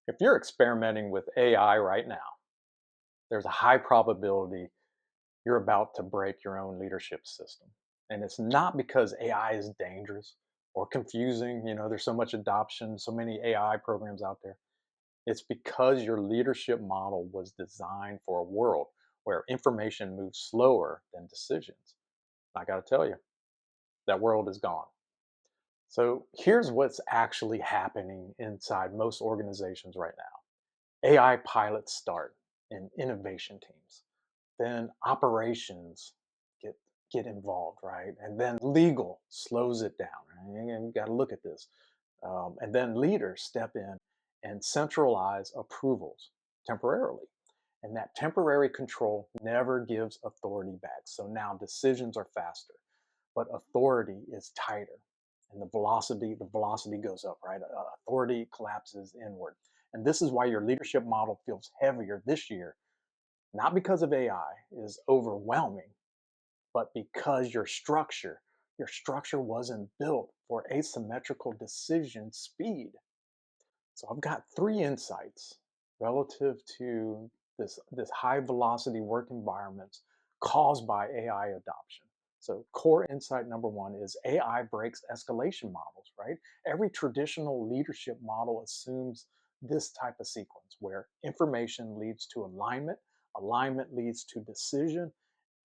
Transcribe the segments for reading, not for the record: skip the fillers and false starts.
If you're experimenting with AI right now, there's a high probability you're about to break your own leadership system. And it's not because AI is dangerous or confusing. There's so much adoption, so many AI programs out there. It's because your leadership model was designed for a world where information moves slower than decisions. I got to tell you, that world is gone. So here's what's actually happening inside most organizations right now. AI pilots start in innovation teams. Then operations get get involved, right? And then legal slows it down. Right? And you got to look at this. And then leaders step in and centralize approvals temporarily. And that temporary control never gives authority back. So now decisions are faster, but authority is tighter. And the velocity goes up, right? Authority collapses inward. And this is why your leadership model feels heavier this year, not because of AI is overwhelming, but because your structure wasn't built for asymmetrical decision speed. So I've got three insights relative to this high velocity work environments caused by AI adoption. So core insight number one is AI breaks escalation models, right? Every traditional leadership model assumes this type of sequence where information leads to alignment, alignment leads to decision,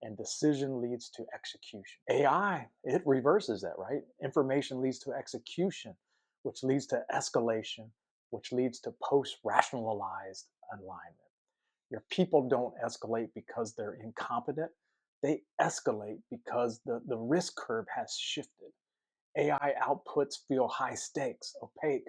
and decision leads to execution. AI, it reverses that, right? Information leads to execution, which leads to escalation, which leads to post rationalized alignment. Your people don't escalate because they're incompetent. They escalate because the risk curve has shifted. AI outputs feel high stakes, opaque,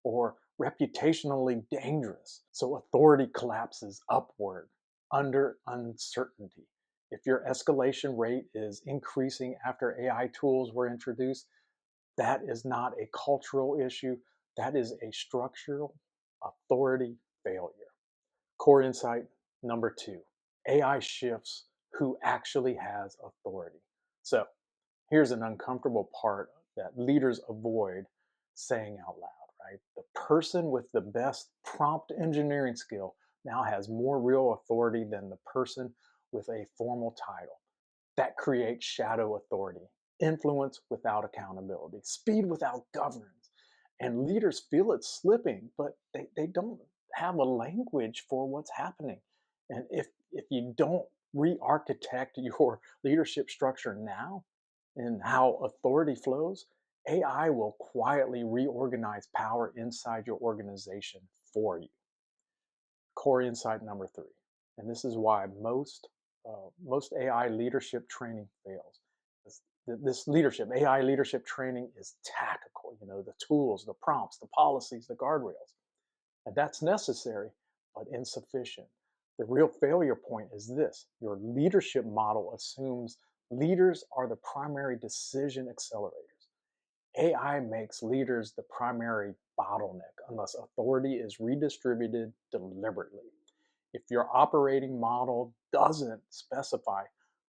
or reputationally dangerous. So authority collapses upward under uncertainty. If your escalation rate is increasing after AI tools were introduced, that is not a cultural issue. That is a structural authority failure. Core insight number two, AI shifts who actually has authority. So here's an uncomfortable part that leaders avoid saying out loud, right? The person with the best prompt engineering skill now has more real authority than the person with a formal title. That creates shadow authority, influence without accountability, speed without governance. And leaders feel it slipping, but they don't have a language for what's happening. And if you don't re-architect your leadership structure now and how authority flows, AI will quietly reorganize power inside your organization for you. Core insight number three, and this is why most AI leadership training fails. This leadership, AI leadership training is tactical. The tools, the prompts, the policies, the guardrails, and that's necessary, but insufficient. The real failure point is this: your leadership model assumes leaders are the primary decision accelerators. AI makes leaders the primary bottleneck unless authority is redistributed deliberately. If your operating model doesn't specify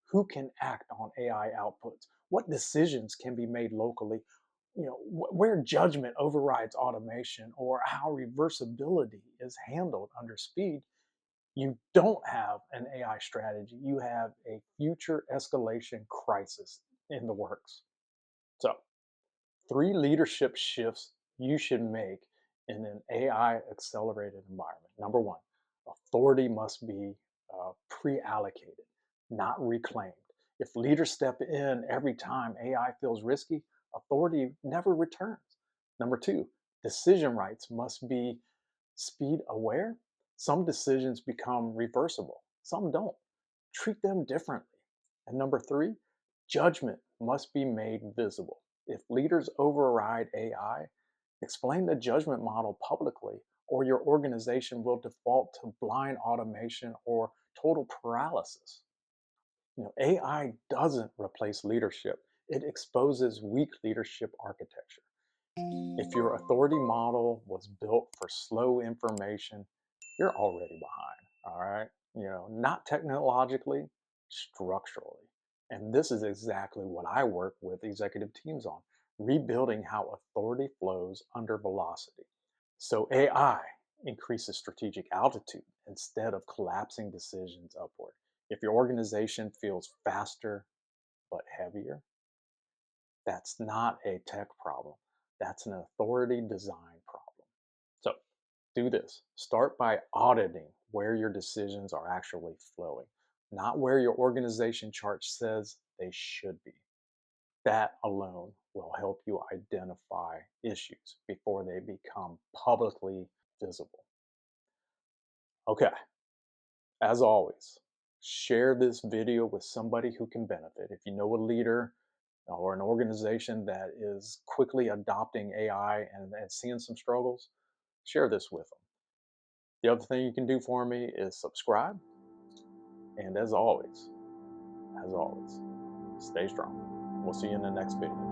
who can act on AI outputs, what decisions can be made locally, where judgment overrides automation, or how reversibility is handled under speed, you don't have an AI strategy. You have a future escalation crisis in the works. So, three leadership shifts you should make in an AI accelerated environment. Number one, authority must be pre allocated, not reclaimed. If leaders step in every time AI feels risky, authority never returns. Number two, decision rights must be speed aware. Some decisions become reversible, some don't. Treat them differently. And number three, judgment must be made visible. If leaders override AI, explain the judgment model publicly, or your organization will default to blind automation or total paralysis. AI doesn't replace leadership, it exposes weak leadership architecture. If your authority model was built for slow information, you're already behind. All right. Not technologically, structurally. And this is exactly what I work with executive teams on, rebuilding how authority flows under velocity. So AI increases strategic altitude instead of collapsing decisions upward. If your organization feels faster but heavier, that's not a tech problem. That's an authority design problem. So do this. Start by auditing where your decisions are actually flowing, not where your organization chart says they should be. That alone will help you identify issues before they become publicly visible. Okay, as always, share this video with somebody who can benefit. If you know a leader or an organization that is quickly adopting AI and seeing some struggles, share this with them. The other thing you can do for me is subscribe. And as always, stay strong. We'll see you in the next video.